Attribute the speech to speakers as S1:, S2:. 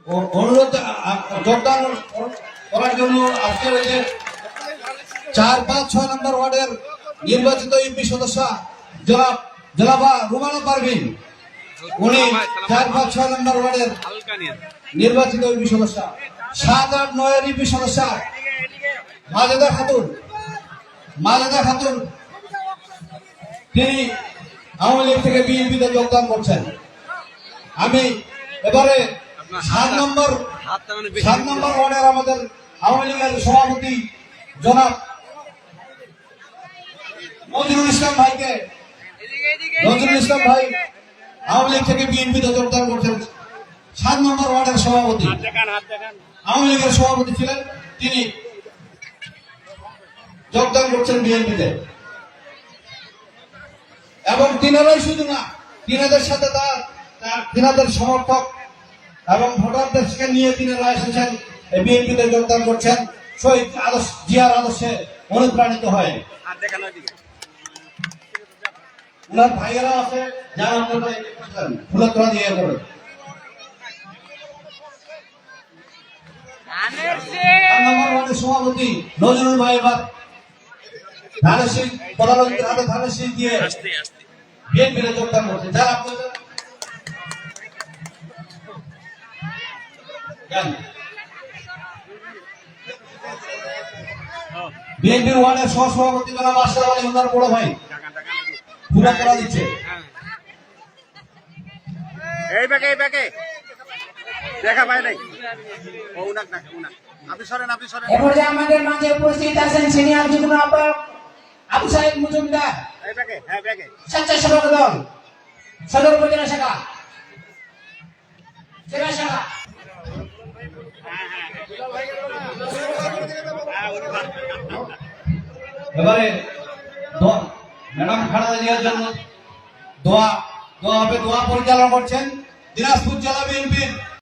S1: অনুরোধ যোগদান করার জন্য আজকে ওই যে 4, 5, 6 নম্বর ওয়ার্ডের নির্বাচিত ইউপি সদস্য জনাবা রুমানা পারভিন, উনি 4, 5, 6 নম্বর ওয়ার্ডের নির্বাচিত ইউপি সদস্য। 7, 8, 9 ইউপি সদস্য মাজেদা খাতুন তিনি আওয়ামী লীগ থেকে বিএনপিতে যোগদান করছেন। আমি এবারে 7 নম্বর ওয়ার্ডের আমাদের আওয়ামী লীগের সভাপতি জনাব নজরুল ইসলাম ভাই আওয়ামী লীগ থেকে বিএনপিতে যোগদান করছেন। 7 নম্বর ওয়ার্ডের সভাপতি, আওয়ামী লীগের সভাপতি ছিলেন, তিনি যোগদান করছেন বিএনপিতে। এবং তিনারাই শুধু না, তিনাদের সাথে তিনাদের সমর্থক এবং ভোটারদেরকে নিয়ে তিনারা এসেছেন বিএনপিতে যোগদান করছেন, শহীদ জিয়ার আদর্শে অনুপ্রাণিত হয়। ওনার ভাইয়েরা আছে যারা ফুলতরা দিয়ে করে। সভাপতি নজরুল ভাই এবার ধানের প্রধানমন্ত্রীর হাতে ধানের শীষ দিয়ে বিএনপিতে যোগদান করছে। যারা আপনাদের বিএনপির ওয়ার্ডের সহসভাপতি জনাব আশরাফ আলী ওনার বড় ভাই পুরা করা দিচ্ছে।
S2: এই ব্যাকে দেখা পায় নাই। ও উনাক না আপনি সরেন।
S3: এরপরে আমাদের মাঝে উপস্থিত আছেন সিনিয়র যুগ্ম আহ্বায়ক আবু সাইদ মজুমদার,
S2: এই ব্যাকে
S3: স্বেচ্ছাসেবক দল সদর উপজেলা শাখা
S1: এবারে ম্যাডাম খালেদা জিয়ার জন্য দোয়া পরিচালনা করছেন দিনাজপুর জেলা বিএনপির